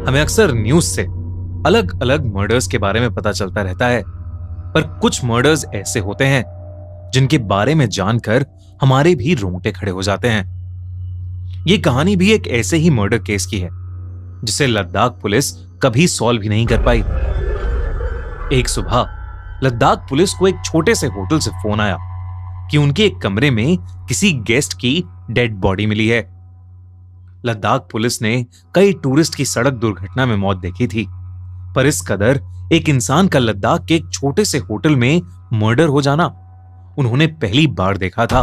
हमें अक्सर न्यूज से अलग अलग मर्डर्स के बारे में पता चलता रहता है, पर कुछ मर्डर्स ऐसे होते हैं जिनके बारे में जानकर हमारे भी रोंगटे खड़े हो जाते हैं। ये कहानी भी एक ऐसे ही मर्डर केस की है जिसे लद्दाख पुलिस कभी सॉल्व ही नहीं कर पाई। एक सुबह लद्दाख पुलिस को एक छोटे से होटल से फोन आया कि उनके एक कमरे में किसी गेस्ट की डेड बॉडी मिली है। लद्दाख पुलिस ने कई टूरिस्ट की सड़क दुर्घटना में मौत देखी थी, पर इस कदर एक इंसान का लद्दाख के एक छोटे से होटल में मर्डर हो जाना उन्होंने पहली बार देखा था।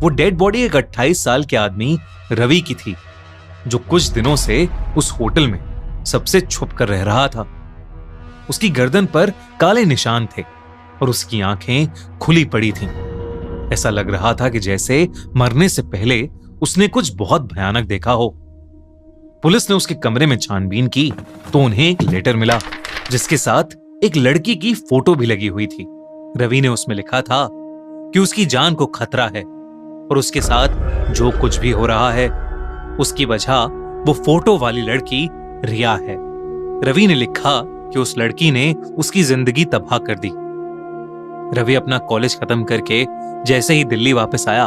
वो डेड बॉडी एक 28 साल के आदमी रवि की थी, जो कुछ दिनों से उस होटल में सबसे छुप कर रह रहा था। उसकी गर्दन पर काले निशान थे और उसकी आंखें खुली पड़ी थीं। ऐसा लग रहा था कि जैसे मरने से पहले उसने कुछ बहुत भयानक देखा हो। पुलिस ने उसके कमरे में छानबीन की तो उन्हें एक लेटर मिला जिसके साथ एक लड़की की फोटो भी लगी हुई थी। रवि ने उसमें लिखा था कि उसकी जान को खतरा है और उसके साथ जो कुछ भी हो रहा है उसकी वजह वो फोटो वाली लड़की रिया है। रवि ने लिखा कि उस लड़की ने उसकी जिंदगी तबाह कर दी। रवि अपना कॉलेज खत्म करके जैसे ही दिल्ली वापस आया,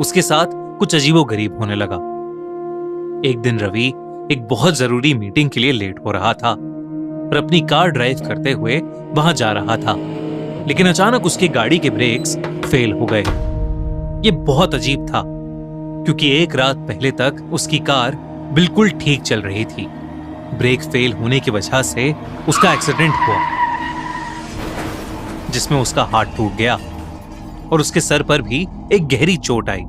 उसके साथ कुछ अजीबोगरीब होने लगा। एक दिन रवि एक बहुत जरूरी मीटिंग के लिए लेट हो रहा था और अपनी कार ड्राइव करते हुए वहां जा रहा था, लेकिन अचानक उसकी गाड़ी के ब्रेक्स फेल हो गए। ये बहुत अजीब था क्योंकि एक रात पहले तक उसकी कार बिल्कुल ठीक चल रही थी। ब्रेक फेल होने की वजह से उसका एक्सीडेंट हुआ जिसमें उसका हाथ टूट गया और उसके सर पर भी एक गहरी चोट आई।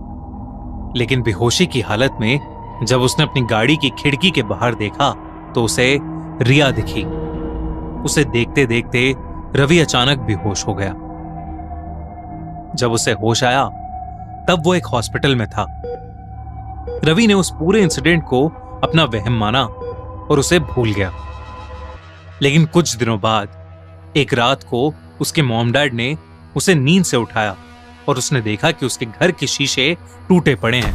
लेकिन बेहोशी की हालत में जब उसने अपनी गाड़ी की खिड़की के बाहर देखा तो उसे रिया दिखी। उसे देखते देखते रवि अचानक बेहोश हो गया। जब उसे होश आया तब वो एक हॉस्पिटल में था। रवि ने उस पूरे इंसिडेंट को अपना वहम माना और उसे भूल गया। लेकिन कुछ दिनों बाद एक रात को उसके मॉम डैड ने उसे नींद से उठाया और उसने देखा कि उसके घर के शीशे टूटे पड़े हैं।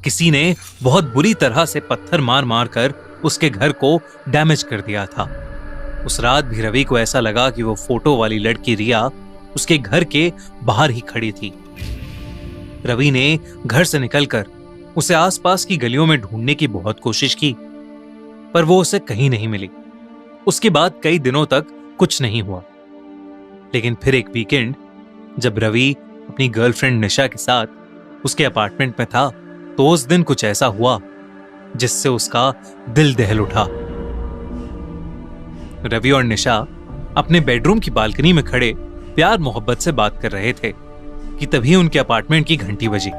किसी ने बहुत बुरी तरह से पत्थर मार मार कर उसके घर को डैमेज कर दिया था। उस रात भी रवि को ऐसा लगा कि वो फोटो वाली लड़की रिया उसके घर के बाहर ही खड़ी थी। रवि ने घर से निकलकर उसे आसपास की गलियों में ढूंढने की बहुत कोशिश की, पर वो उसे कहीं नहीं मिली। उसके बाद कई दिनों तक कुछ नहीं हुआ। लेकिन फिर एक वीकेंड जब रवि अपनी गर्लफ्रेंड निशा के साथ उसके अपार्टमेंट में था तो उस दिन कुछ ऐसा हुआ जिससे उसका दिल दहल उठा। रवि और निशा अपने बेडरूम की बालकनी में खड़े प्यार मोहब्बत से बात कर रहे थे कि तभी उनके अपार्टमेंट की घंटी बजी।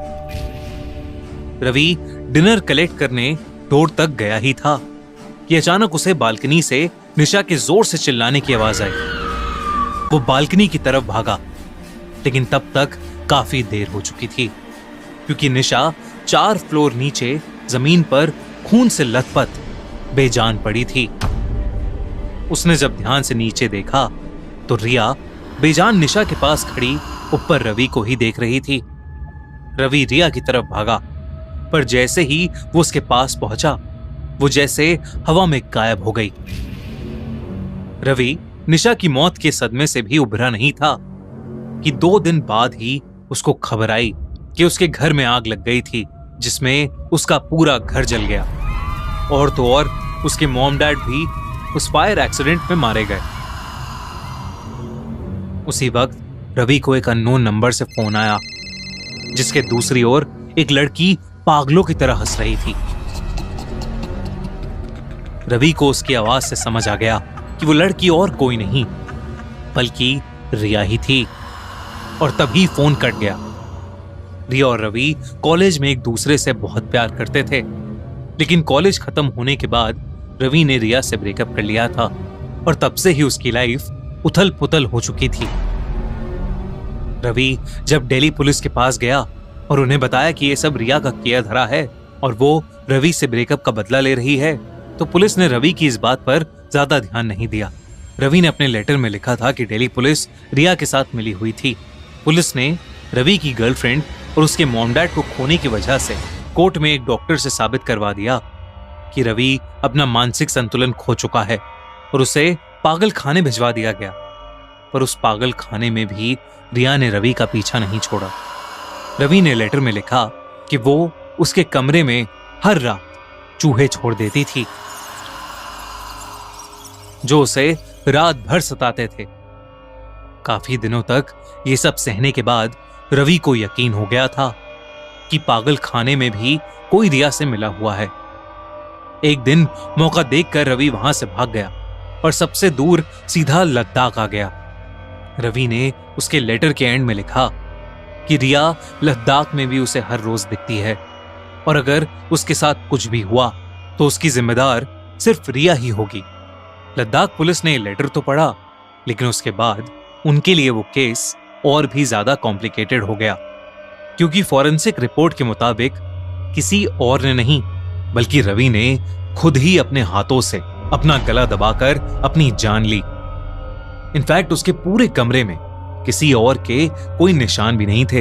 रवि डिनर कलेक्ट करने डोर तक गया ही था कि अचानक उसे बालकनी से निशा के जोर से चिल्लाने की आवाज आई। वो बालकनी की तरफ भागा, लेकिन तब तक काफी देर हो चुकी थी क्योंकि निशा 4 फ्लोर नीचे जमीन पर खून से लथपथ बेजान पड़ी थी। उसने जब ध्यान से नीचे देखा तो रिया बेजान निशा के पास खड़ी ऊपर रवि को ही देख रही थी। रवि रिया की तरफ भागा, पर जैसे ही वो उसके पास पहुंचा वो जैसे हवा में गायब हो गई। रवि निशा की मौत के सदमे से भी उभरा नहीं था कि 2 दिन बाद ही उसको खबर आई कि उसके घर में आग लग गई थी, जिसमें उसका पूरा घर जल गया। और तो और उसके मॉम डैड भी उस फायर एक्सीडेंट में मारे गए। उसी वक्त रवि को एक अननोन नंबर से फोन आया जिसके दूसरी ओर एक लड़की पागलों की तरह हंस रही थी। रवि को उसकी आवाज से समझ आ गया कि वो लड़की और कोई नहीं बल्कि रिया ही थी, और तभी फोन कट गया। रिया और रवि कॉलेज में एक दूसरे से बहुत प्यार करते थे, लेकिन कॉलेज खत्म होने के बाद रवि ने रिया से ब्रेकअप कर लिया था और तब से ही उसकी लाइफ उथल पुथल हो चुकी थी। रवि जब दिल्ली पुलिस के पास गया और उन्हें बताया कि ये सब रिया का किया धरा है और वो रवि से ब्रेकअप का बदला ले रही है, तो पुलिस ने रवि की इस बात पर ज्यादा ध्यान नहीं दिया। रवि ने अपने लेटर में लिखा था कि दिल्ली पुलिस रिया के साथ मिली हुई थी। पुलिस ने रवि की गर्लफ्रेंड और उसके मॉम डैड को खोने की वजह से कोर्ट में एक डॉक्टर से साबित करवा दिया कि रवि अपना मानसिक संतुलन खो चुका है और उसे पागल खाने भिजवा दिया गया। पर उस पागल खाने में भी रिया ने रवि का पीछा नहीं छोड़ा। रवि ने लेटर में लिखा कि वो उसके कमरे में हर रात चूहे छोड़ देती थी जो उसे रात भर सताते थे। काफी दिनों तक ये सब सहने के बाद रवि को यकीन हो गया था कि पागल खाने में भी कोई रिया से मिला हुआ है। एक दिन मौका देखकर रवि वहां से भाग गया और सबसे दूर सीधा लद्दाख आ गया। रवि ने उसके लेटर के एंड में लिखा कि रिया लद्दाख में भी उसे हर रोज दिखती है और अगर उसके साथ कुछ भी हुआ तो उसकी जिम्मेदार सिर्फ रिया ही होगी। लद्दाख पुलिस ने ये लेटर तो पढ़ा, लेकिन उसके बाद उनके लिए वो केस और भी ज्यादा कॉम्प्लिकेटेड हो गया, क्योंकि फॉरेंसिक रिपोर्ट के मुताबिक किसी और ने नहीं बल्कि रवि ने खुद ही अपने हाथों से अपना गला दबाकर अपनी जान ली। इनफैक्ट उसके पूरे कमरे में किसी और के कोई निशान भी नहीं थे।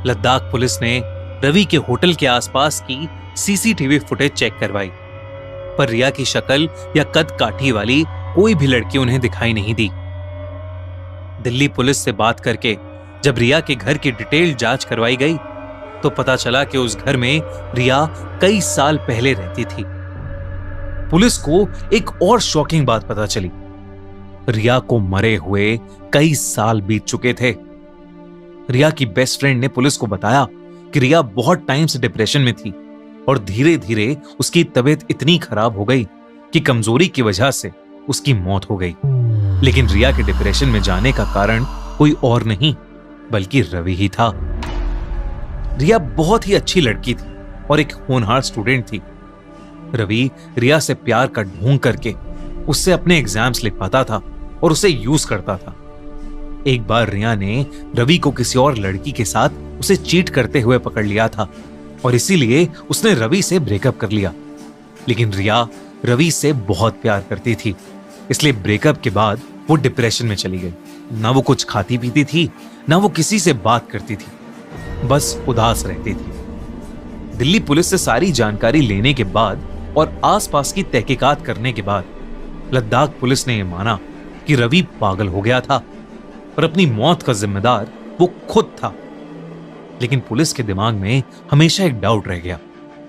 लद्दाख पुलिस ने रवि के होटल के आसपास की सीसीटीवी फुटेज चेक करवाई, पर रिया की शक्ल या कद काठी वाली कोई भी लड़की उन्हें दिखाई नहीं दी। दिल्ली पुलिस से बात करके जब रिया के घर की डिटेल जांच करवाई गई तो पता चला कि उस घर में रिया कई साल पहले रहती थी। पुलिस को एक और शॉकिंग बात पता चली। रिया को मरे हुए कई साल बीत चुके थे। रिया की बेस्ट फ्रेंड ने पुलिस को बताया कि रिया बहुत टाइम से डिप्रेशन में थी और धीरे धीरे उसकी तबीयत इतनी खराब हो गई कि कमजोरी की वजह से उसकी मौत हो गई। लेकिन रिया के डिप्रेशन में जाने का कारण कोई और नहीं बल्कि रवि ही था। रिया बहुत ही अच्छी लड़की थी और एक होनहार स्टूडेंट थी। रवि रिया से प्यार का ढोंग करके उससे अपने एग्जाम्स लिखवाता था और उसे यूज करता था। एक बार रिया ने रवि को किसी और लड़की के साथ उसे चीट करते हुए पकड़ लिया था और इसीलिए उसने रवि से ब्रेकअप कर लिया। लेकिन रिया रवि से बहुत प्यार करती थी, इसलिए ब्रेकअप के बाद वो डिप्रेशन में चली गई। ना वो कुछ खाती पीती थी, ना वो किसी से बात करती थी, बस उदास रहती थी। दिल्ली पुलिस से सारी जानकारी लेने के बाद और आसपास की तहकीकात करने के बाद लद्दाख पुलिस ने यह माना कि रवि पागल हो गया था और अपनी मौत का जिम्मेदार वो खुद था। लेकिन पुलिस के दिमाग में हमेशा एक डाउट रह गया,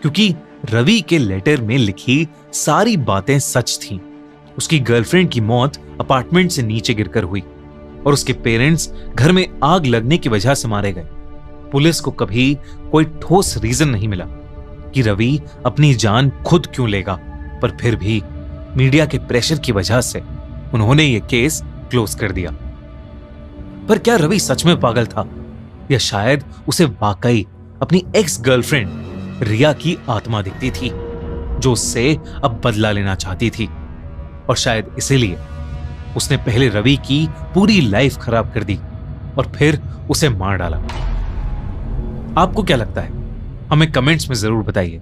क्योंकि रवि के लेटर में लिखी सारी बातें सच थीं। उसकी गर्लफ्रेंड की मौत अपार्टमेंट से नीचे गिरकर हुई और उसके पेरेंट्स घर में आग लगने की वजह से मारे गए। पुलिस को कभी कोई ठोस रीजन नहीं मिला कि रवि अपनी जान खुद क्यों लेगा, पर फिर भी मीडिया के प्रेशर की वजह से उन्होंने ये केस क्लोज कर दिया। पर क्या रवि सच में पागल था या शायद उसे वाकई अपनी एक्स गर्लफ्रेंड रिया की आत्मा दिखती थी जो उससे अब बदला लेना चाहती थी, और शायद इसीलिए उसने पहले रवि की पूरी लाइफ खराब कर दी और फिर उसे मार डाला। आपको क्या लगता है? हमें कमेंट्स में जरूर बताइए।